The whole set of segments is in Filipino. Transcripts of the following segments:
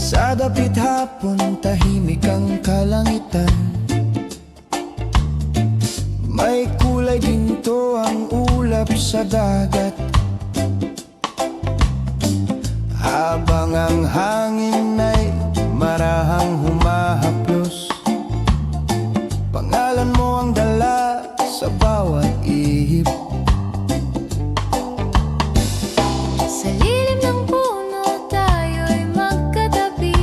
Sa dapit hapon, tahimik ang kalangitan. May kulay ginto ang ulap sa dagat, habang ang hangin ay marahang humahaplos. Pangalan mo ang dala sa bawat ihip. Sa lilim ng puno tayo'y magkatabi.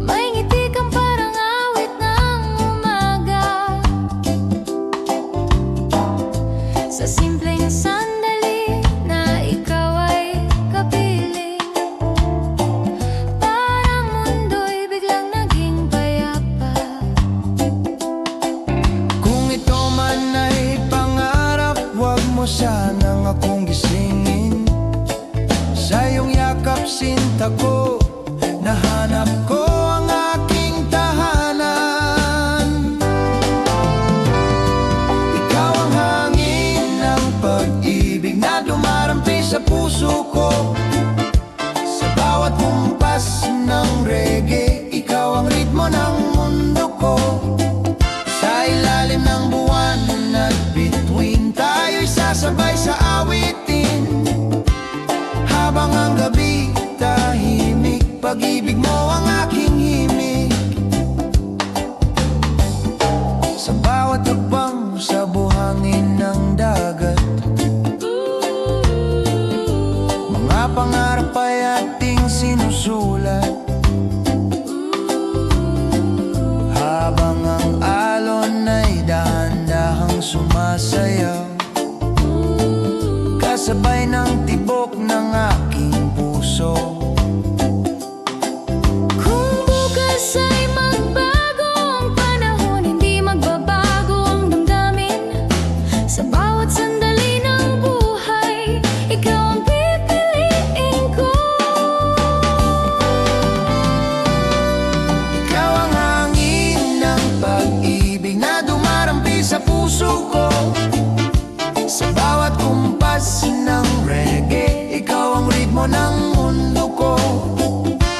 May ngiti kang parang awit ng umaga. Sa simpleng sandali na ikaw ay kapiling, parang mundo'y biglang naging payapa. Kung ito man ay pangarap, wag mo sanang akong gisingin. Sa iyong yakap, sinta ko, nahanap ko ang aking tahanan. Ikaw ang hangin ng pag-ibig na dumarampi sa puso ko. Sa bawat humpas ng reggae, ikaw ang ritmo ng mundo ko. Sa ilalim ng buwan at bituin, tayo'y sasabay sa awitin. Habang ang gabi tahimik, pag-ibig mo ang aking himig. Sa bawat hakbang sa buhangin ng dagat, mga pangarap ay ating sinusulat. Habang ang alon ay dahan-dahang sumasayaw, kasabay ng tibok ng aking puso. Kung bukas ay magbago ang panahon, hindi magbabago ang damdamin. Sa bawat sandali ng buhay, ikaw ang pipiliin ko. Ikaw ang hangin ng pag-ibig na dumarampi sa puso ko. Sa bawat kumpas ng reggae, ikaw ang ritmo ng mundo ko.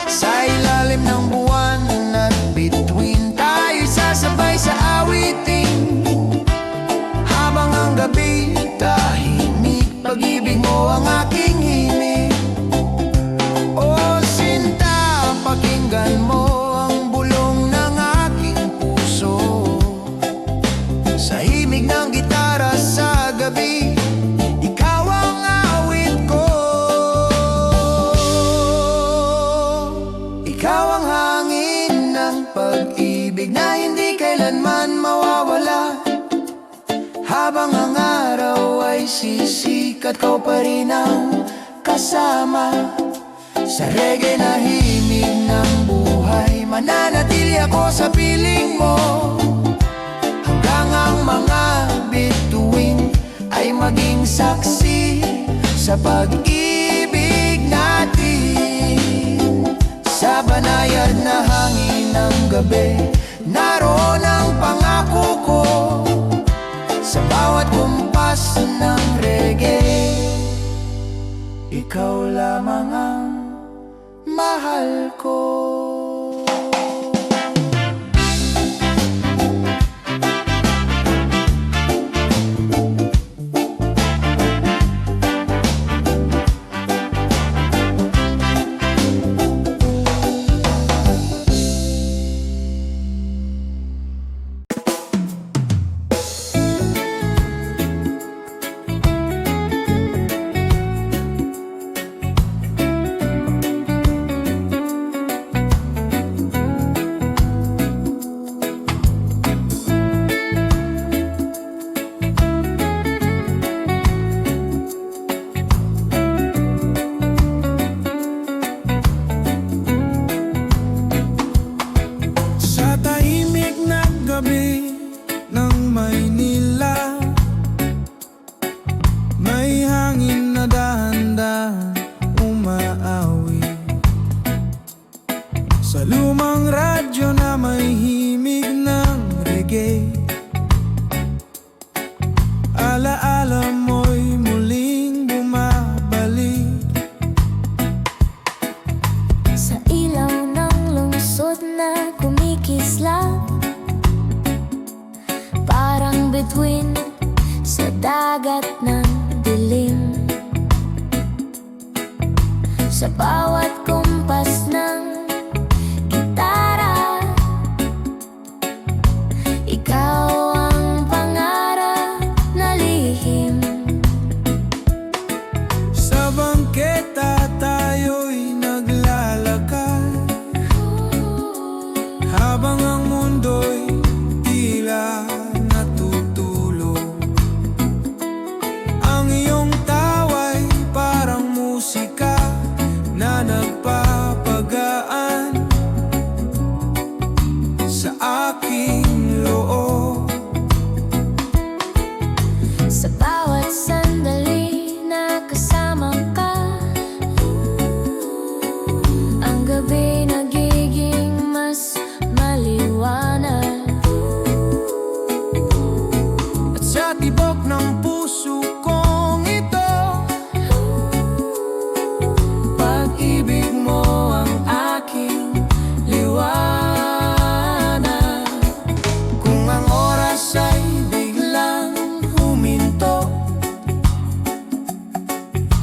Sa ilalim ng buwan at bituin, tayo'y sasabay sa awitin. Habang ang gabi tahimik, pag-ibig mo ang aking himig. O sinta, pakinggan mo ang bulong ng aking puso. Sa himig ng gitara sa gabi, ikaw ang awit ko. Ikaw ang hangin ng pag-ibig na hindi kailanman mawawala. Habang ang araw ay sisikat, kau pa rin ang kasama. Sa reggae na himig ng buhay, mananatili ako sa piling mo. Hanggang ang mga bituin ay maging saksi sa pag-ibig natin. Sa banayad na hangin ng gabi, naroon ang pangako ko. Sa bawat kumpas ng reggae, ikaw lamang ang mahal ko. Sa bawat kumpas ng gitara, ikaw ang pangarap na lihim. Sa bangketa tayo'y naglalakad, habang ang mundo'y tila natutulog. Ang iyong tawa'y parang musika na nagpapagaan sa aking loob. Sa bawat sandali na kasama ka, ang gabi nagiging mas maliwanag. At sa tibok ng puso kong ito, pag-ibig mo ang aking liwanag. Kung ang oras ay biglang huminto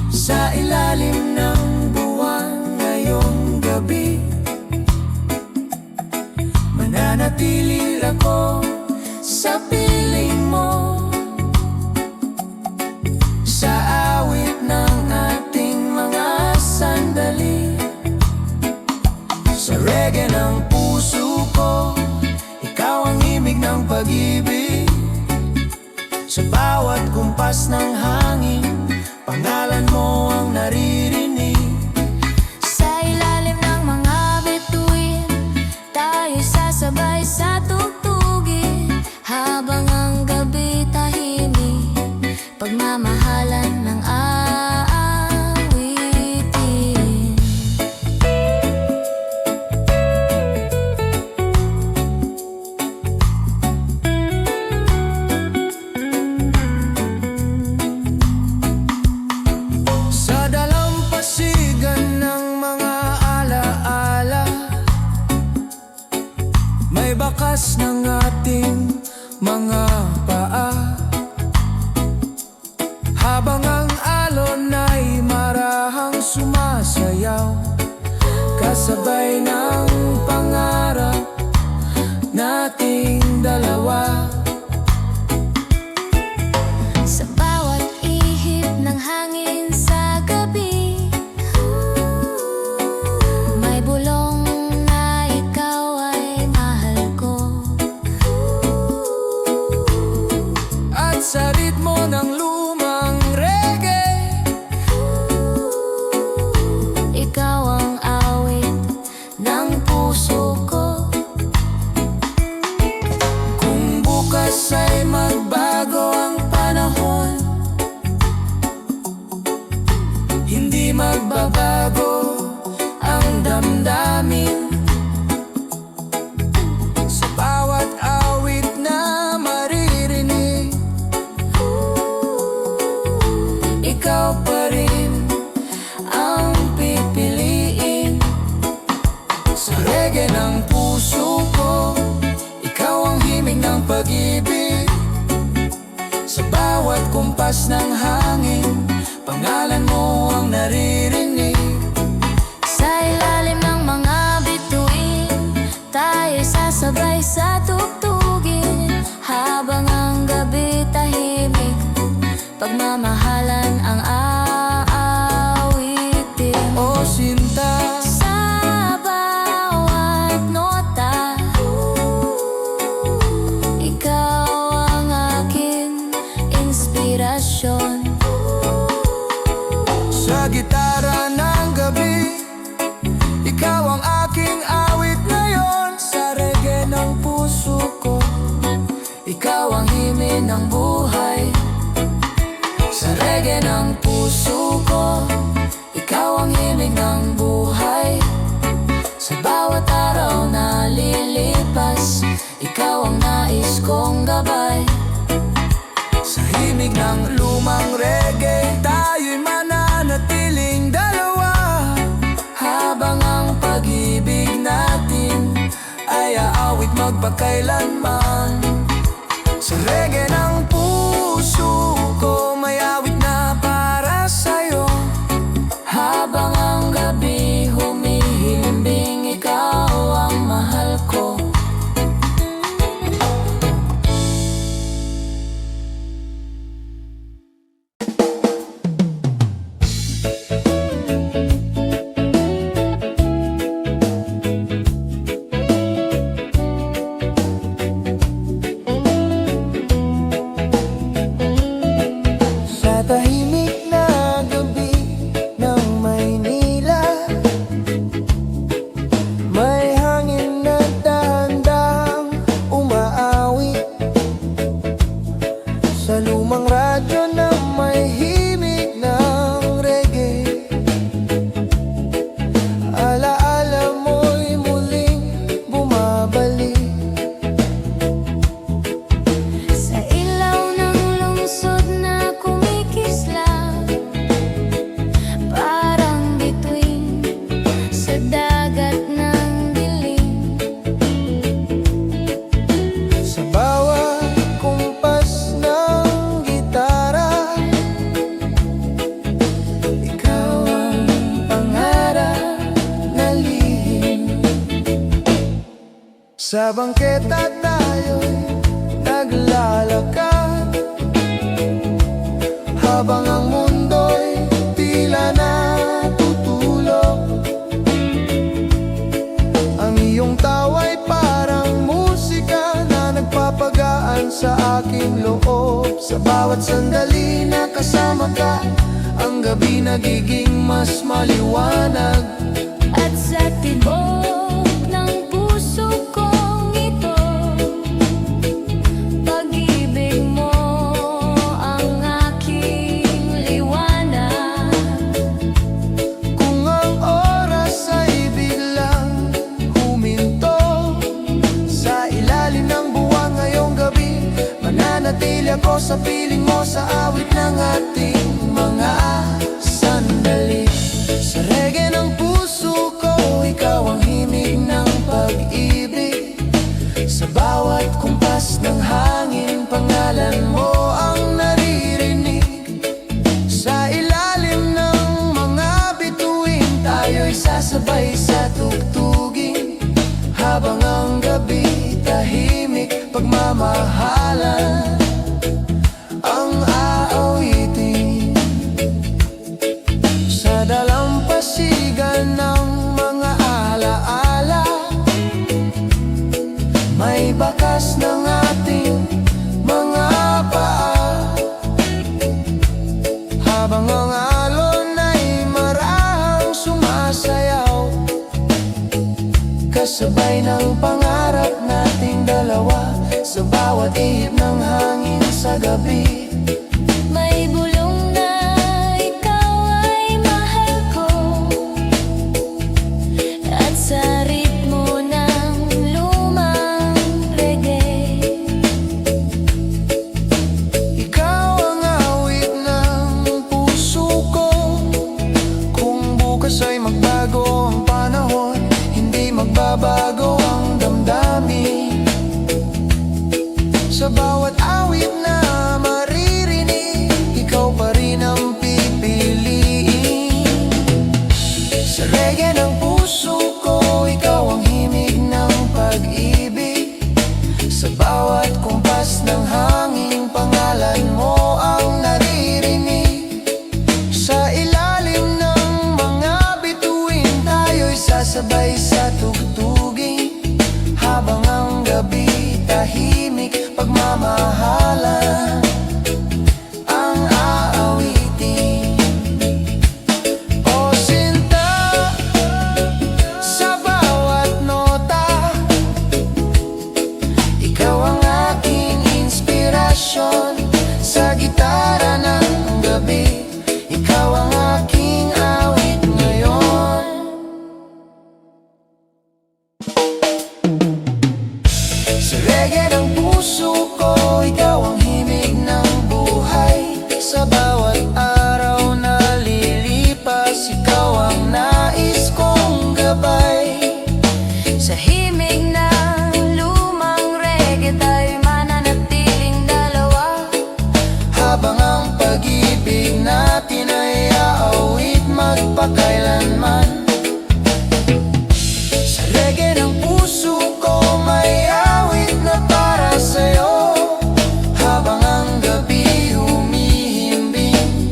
sa ilalim ng buwan ngayong gabi, mananatili ako sa piling mo, sa awit ng ating mga sandali. Sa reggae ng puso ko, ikaw ang himig ng pag-ibig. Sa bawat kumpas ng hangin, pangalan mo ang naririnig. Sa ilalim ng mga bituin, tayo sasabay sa tugtugin, habang ang gabi tahimik, pagmamahalan ng aawitin. Sa dalampasigan ng mga alaala, may bakas ng ating mga paa, habang ang alon ay marahang sumasayaw, kasabay ng pangarap nating dalawa. Sa bawat ihip ng hangin sa gabi, may bulong na ikaw ay mahal ko. At sa ritmo ng lumang reggae, Ikaw ang awit ng puso ko. kung bukas ay magbago ang panahon, hindi magbabago ang damdamin. Sa bawat awit na maririnig, ikaw pa rin ang pipiliin. Sa reggae ng puso ko, ikaw ang himig ng pag-ibig. Sa bawat kumpas ng hangin, pangalan mo ang naririnig. Sa ilalim ng mga bituin, tayo sasabay sa tugtugin, habang ang gabi tahimik, pagmamahalan ang aawitin. O sinta, Sa bawat nota, ikaw ang aking inspirasyon. sa gitara ng gabi, ikaw ang aking awit ngayon. Sa reggae ng puso ko, ikaw ang himig ng buhay. Sa reggae ng puso ko, ikaw ang himig ng buhay. Sa bawat araw na lilipas, ikaw ang nais kong gabay. Sa himig ng lumang reggae, tayo'y mananatiling dalawa, habang ang pag-ibig natin ay aawit magpakailanman. Sa reggae ng puso ko, may awit na para sa'yo, habang ang gabi Sa bangketa tayo'y naglalakad, habang ang mundo'y tila natutulog. Ang iyong tawa'y parang musika na nagpapagaan sa aking loob. Sa bawat sandali na kasama ka, ang gabi nagiging mas maliwanag. At sa tibok ng puso kong ito, pag-ibig mo ang aking liwanag. Kung ang oras ay biglang huminto sa ilalim ng buwan ngayong gabi, mananatili ako sa piling mo, sa awit ng ating mga sandali. Sa reggae ng puso ko, ikaw ang himig ng pag-ibig. Sa bawat kumpas ng hangin, pangalan mo ang naririnig. Sa ilalim ng mga bituin, tayo'y sasabay sa tugtugin, habang ang gabi tahimik, pagmamahalan ang aawitin. Sa dalampasigan ng mga alaala, may bakas ng ating mga paa, habang ang alon ay marahang sumasayaw, kasabay ng pangarap nating dalawa. Sa bawat ihip ng hangin sa gabi, May bulong na ikaw ay mahal ko, at sa ritmo ng lumang reggae, ikaw ang awit ng puso ko. Kung bukas ay magbago ang panahon, hindi magbabago ang damdamin. Sa bawat awit na maririnig, ikaw pa rin ang pipiliin. Sa reggae ng puso ko, ikaw ang himig ng pag-ibig. Sa bawat kumpas ng hangin, pangalan mo ang naririnig. Sa ilalim ng mga bituin, tayo'y sasabay sa tugtugin, habang ang gabi tahimik, pagmamahalan ang aawitin. O sinta, sa bawat nota, ikaw ang aking inspirasyon. Sa gitara ng gabi, ikaw ang aking awit ngayon. Sa reggae ng puso ko, ikaw ang himig ng buhay. Sa bawat araw na lilipas, ikaw ang nais kong gabay. sa himig ng lumang reggae, tayo'y mananatiling dalawa. Habang ang pag-ibig natin ay aawit magpakailanman. Sa reggae ng puso ko, may awit na para sa'yo, habang ang gabi humihimbing,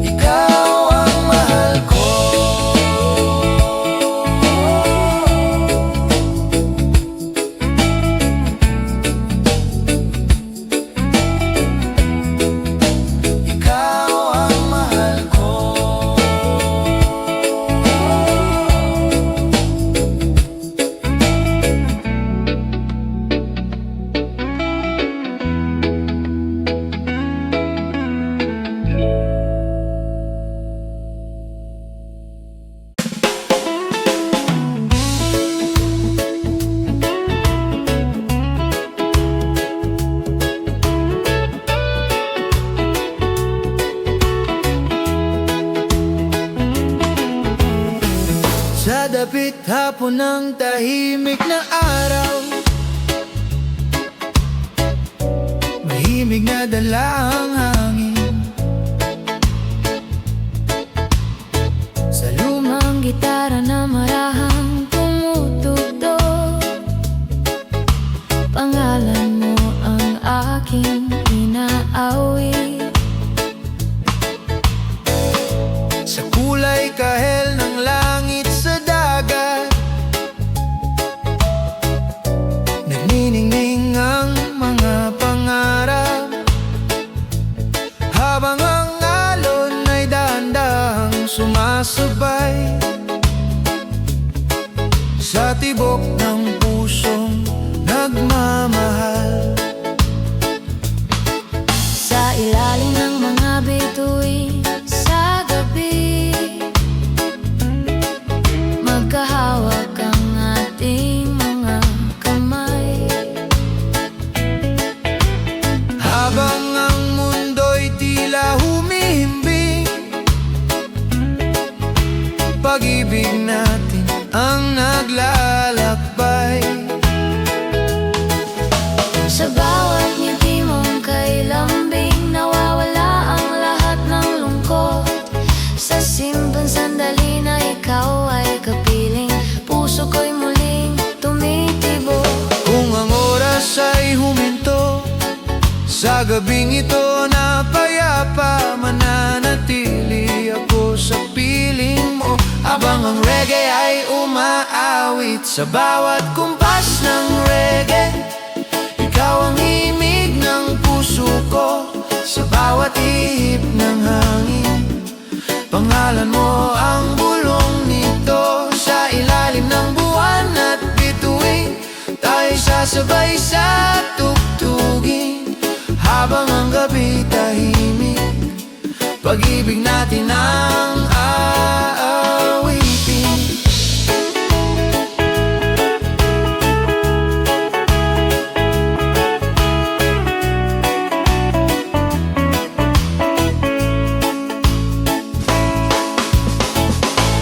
ikaw ang mahal ko. Ikaw ang mahal ko. Sa dapit hapon ng tahimik na araw, mahimig na dala ang hangin. Sa lumang gitara na marahang tumutugtog, sumasabay sa tibok ng pusong nagmamahal. Sa ilalim ng mga bituin sa gabi, magkahawak ang ating mga kamay. Habang ang mundo'y tila humihimbing, pag-ibig natin ang naglalakbay. Sa bawat ngiti mong kay lambing, nawawala ang lahat ng lungkot. Sa simpleng sandali na ikaw ay kapiling, puso ko'y muling tumitibok. Kung ang oras ay huminto, sa gabing ito na payapa, mananatili ako sa piling mo. Habang ang reggae ay umaawit sa bawat kumpas ng reggae, ikaw ang himig ng puso ko. Sa bawat ihip ng hangin, pangalan mo ang bulong nito. Sa ilalim ng buwan at bituin, tayo sasabay sa tugtugin. Habang ang gabi tahimik, pag-ibig natin ang aawitin.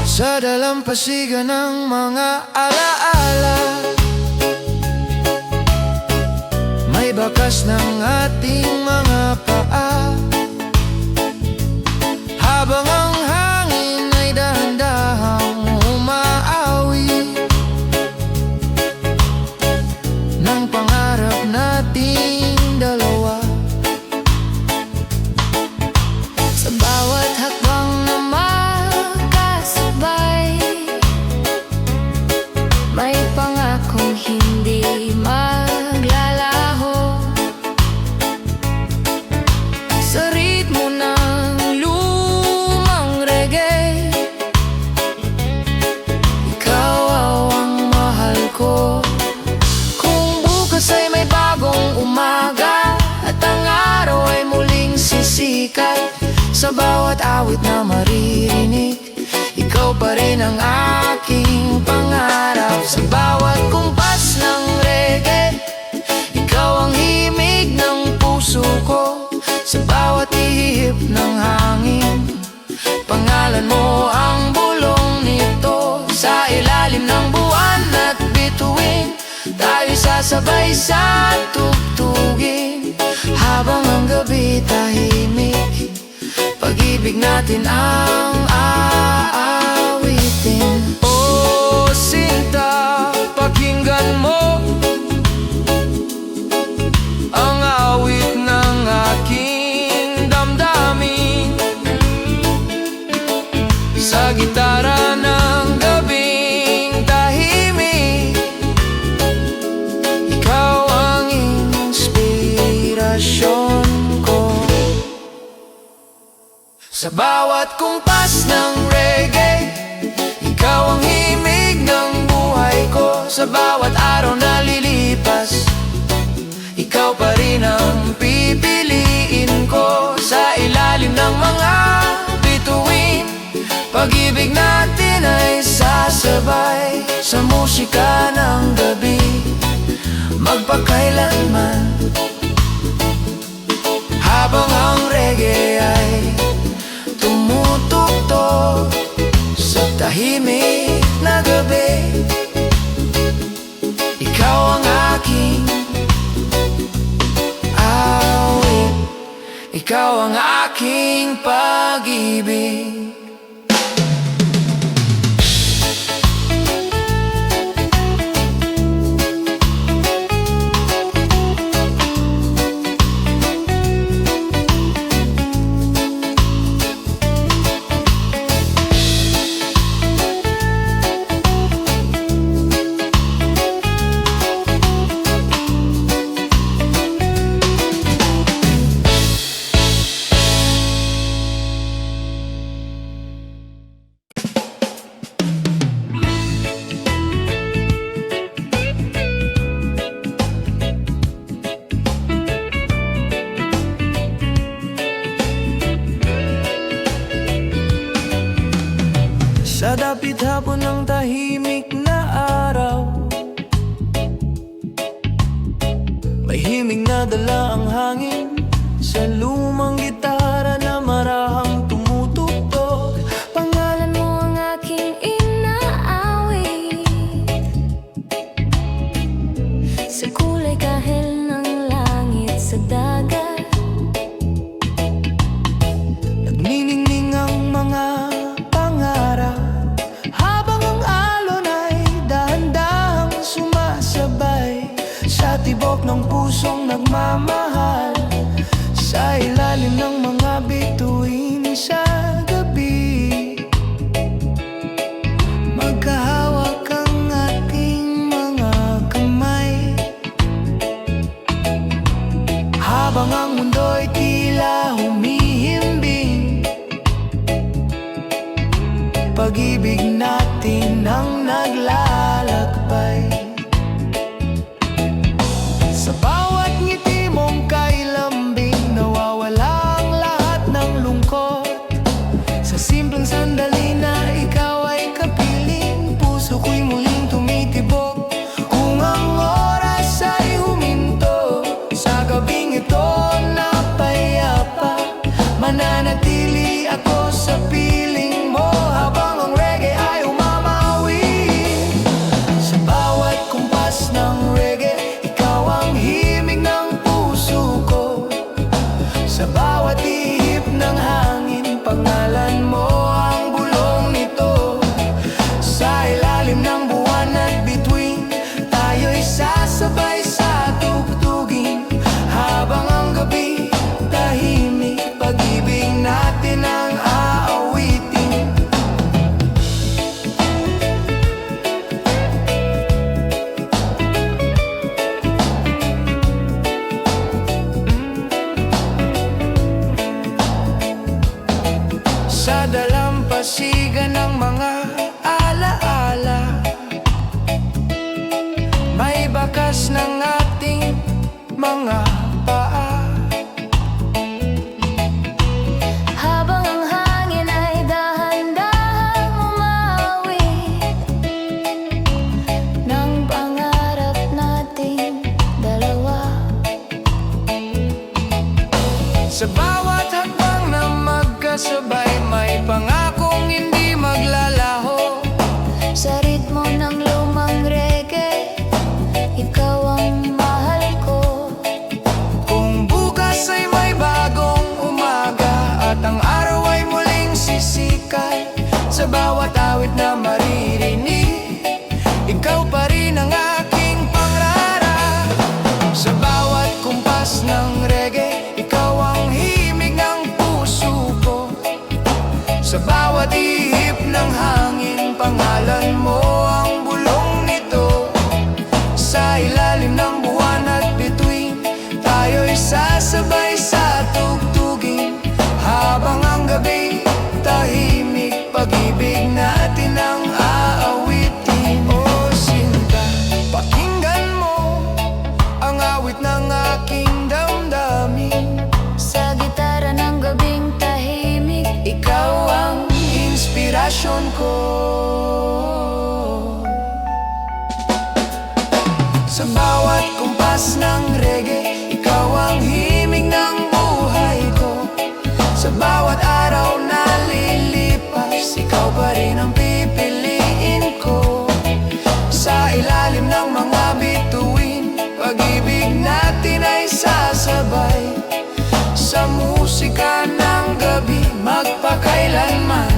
Sa dalampasigan ng mga alaala, may bakas ng ating mga paa. Habang ang hangin ay dahan-dahang umaawi ng pangarap nating dalawa. Sa bawat hakbang na magkasabay, may pangakong hindi maglalaho. Sa ritmo ng lumang reggae, ikaw ang mahal ko. Kung bukas ay may bagong umaga at ang araw ay muling sisikat, sa bawat awit na maririnig, ikaw pa rin ang aking pangarap. Sa bawat kumpas ng reggae, ikaw ang himig ng puso ko. Sa bawat ihip ng hangin, pangalan mo ang bulong nito. Sa ilalim ng buwan at bituin, tayo sasabay sa tugtugin. Habang ang gabi tahimik, pag-ibig natin ang aawitin. Oh, sinta, pakinggan mo ang awit ng aking damdamin. Sa gitara ng gabing tahimik, ikaw ang inspirasyon ko. Sa bawat kumpas ng reggae, ikaw ang himig ng buhay ko. Sa bawat araw na lilipas, ikaw pa rin ang pipiliin ko. Sa ilalim ng mga bituin, pag-ibig natin ay sasabay sa musika ng gabi, magpakailanman. Habang ang reggae ay tumutugtog sa tahimik na gabi, ikaw ang aking awit, ikaw ang aking pag-ibig. Sa dapit hapon ng tahimik na araw, may himig na dala ang hangin sa lumang gitara na marahang tumutugtog. Pangalan mo ang aking inaawit, sa kulay kahel ng langit sa dagat. Nagniningning ang mga pangarap, habang ang alon ay dahan-dahang sumasabay sa tibok ng pusong nagmamahal. Sa ilalim ng mga bituin sa gabi, magkahawak ang ating mga kamay, habang ang mundo'y tila humihimbing. Pag-ibig natin ang naglalakbay. Sa bawat ngiti mong kailambing, nawawala ang lahat ng lungkot. Sa simpleng sandali na ikaw ay kapiling, puso ko'y muling tumitibok. Kung ang oras ay huminto, sa gabing ito na payapa, mananatili ako sa piling mo habang ang reggae ay umamawin. Sa bawat kumpas ng reggae, ikaw ang himig ng puso ko. Sa bawat ihip ng hangin, pangalan mo ang bulong nito. Sa ilalim ng buwan at bituin, tayo'y sasabay sa tugtugin, habang ang gabi tahimik, pag-ibig natin ang aawitin. Sa dalampasigan ng mga alaala, may bakas ng ating mga paa. Habang ang hangin ay dahan-dahang umawit ng pangarap nating dalawa. Sa bawat hakbang na magkasabay, may pangakong hindi maglalaho. Sa ritmo ng lumang reggae, ikaw ang mahal ko. Kung bukas ay may bagong umaga at ang araw ay muling sisikat, sa bawat awit na maririnig, ikaw pa rin ang aking pangarap. Sa bawat kumpas ng reggae, ikaw ang himig ng puso ko. Sa bawat ihip ng hangin, pangalan mo ang bulong nito. Sa ilalim ng buwan at bituin, tayo'y sasabay sa tugtugin, habang ang gabi tahimik, pag-ibig natin ang aawitin. Oh sinta, pakinggan mo ang awit ng aking damdamin. Sa gitara ng gabing tahimik, Ikaw ang inspirasyon ko. Sa bawat kumpas ng reggae, ikaw ang himig ng buhay ko. Sa bawat araw na lilipas, ikaw pa rin ang pipiliin ko. Sa ilalim ng mga bituin, pag-ibig natin ay sasabay sa musika ng gabi, magpakailanman.